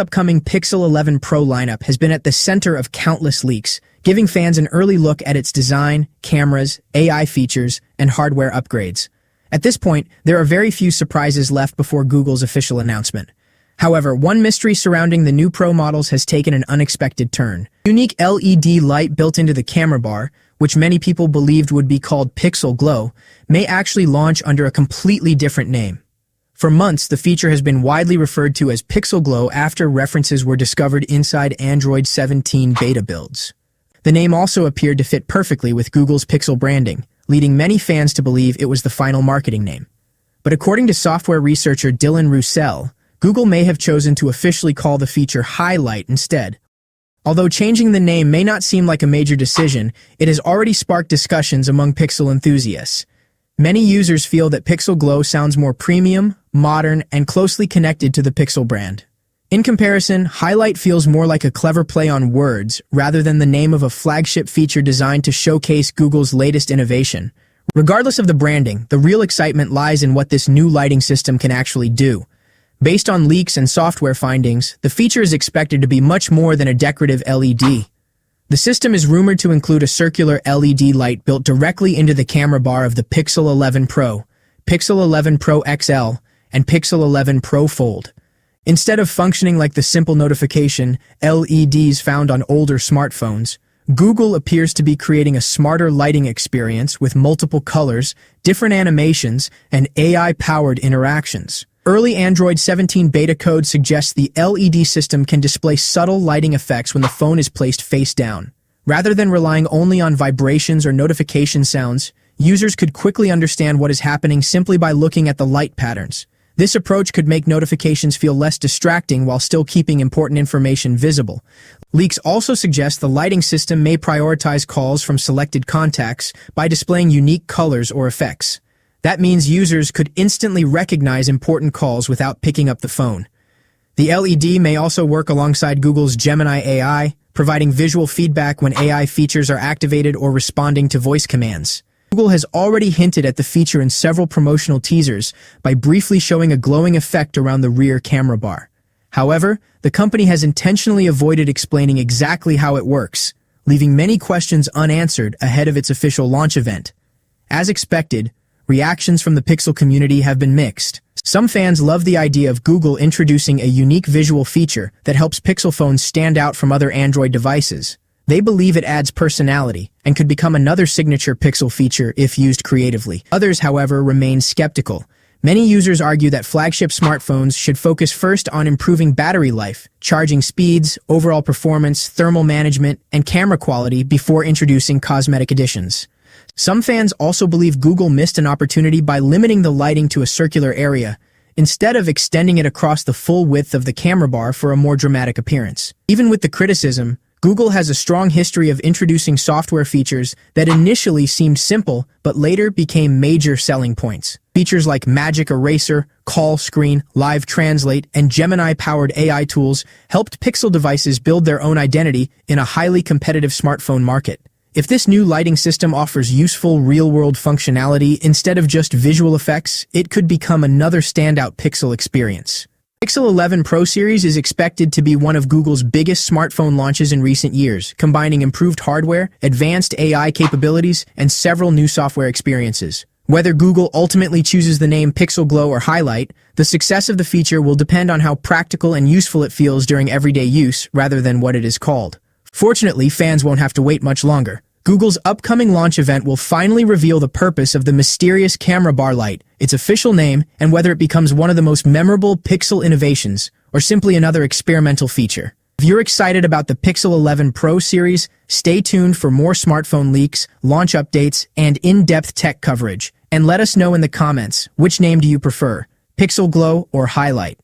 Upcoming Pixel 11 Pro lineup has been at the center of countless leaks, giving fans an early look at its design, cameras, AI features, and hardware upgrades. At this point, there are very few surprises left before Google's official announcement. However, one mystery surrounding the new Pro models has taken an unexpected turn. Unique LED light built into the camera bar, which many people believed would be called Pixel Glow, may actually launch under a completely different name. For months, the feature has been widely referred to as Pixel Glow after references were discovered inside Android 17 beta builds. The name also appeared to fit perfectly with Google's Pixel branding, leading many fans to believe it was the final marketing name. But according to software researcher Dylan Roussel, Google may have chosen to officially call the feature HiLight instead. Although changing the name may not seem like a major decision, it has already sparked discussions among Pixel enthusiasts. Many users feel that Pixel Glow sounds more premium, modern, and closely connected to the Pixel brand. In comparison, HiLight feels more like a clever play on words rather than the name of a flagship feature designed to showcase Google's latest innovation. Regardless of the branding, the real excitement lies in what this new lighting system can actually do. Based on leaks and software findings, the feature is expected to be much more than a decorative LED. The system is rumored to include a circular LED light built directly into the camera bar of the Pixel 11 Pro, Pixel 11 Pro XL, and Pixel 11 Pro Fold. Instead of functioning like the simple notification LEDs found on older smartphones, Google appears to be creating a smarter lighting experience with multiple colors, different animations, and AI-powered interactions. Early Android 17 beta code suggests the LED system can display subtle lighting effects when the phone is placed face down. Rather than relying only on vibrations or notification sounds, users could quickly understand what is happening simply by looking at the light patterns. This approach could make notifications feel less distracting while still keeping important information visible. Leaks also suggest the lighting system may prioritize calls from selected contacts by displaying unique colors or effects. That means users could instantly recognize important calls without picking up the phone. The LED may also work alongside Google's Gemini AI, providing visual feedback when AI features are activated or responding to voice commands. Google has already hinted at the feature in several promotional teasers by briefly showing a glowing effect around the rear camera bar. However, the company has intentionally avoided explaining exactly how it works, leaving many questions unanswered ahead of its official launch event. As expected, reactions from the Pixel community have been mixed. Some fans love the idea of Google introducing a unique visual feature that helps Pixel phones stand out from other Android devices. They believe it adds personality and could become another signature Pixel feature if used creatively. Others, however, remain skeptical. Many users argue that flagship smartphones should focus first on improving battery life, charging speeds, overall performance, thermal management, and camera quality before introducing cosmetic additions. Some fans also believe Google missed an opportunity by limiting the lighting to a circular area, instead of extending it across the full width of the camera bar for a more dramatic appearance. Even with the criticism, Google has a strong history of introducing software features that initially seemed simple but later became major selling points. Features like Magic Eraser, Call Screen, Live Translate, and Gemini-powered AI tools helped Pixel devices build their own identity in a highly competitive smartphone market. If this new lighting system offers useful real-world functionality instead of just visual effects, it could become another standout Pixel experience. Pixel 11 Pro series is expected to be one of Google's biggest smartphone launches in recent years, combining improved hardware, advanced AI capabilities, and several new software experiences. Whether Google ultimately chooses the name Pixel Glow or HiLight, the success of the feature will depend on how practical and useful it feels during everyday use rather than what it is called. Fortunately, fans won't have to wait much longer. Google's upcoming launch event will finally reveal the purpose of the mysterious camera bar light, its official name, and whether it becomes one of the most memorable Pixel innovations, or simply another experimental feature. If you're excited about the Pixel 11 Pro series, stay tuned for more smartphone leaks, launch updates, and in-depth tech coverage. And let us know in the comments, which name do you prefer, Pixel Glow or HiLight?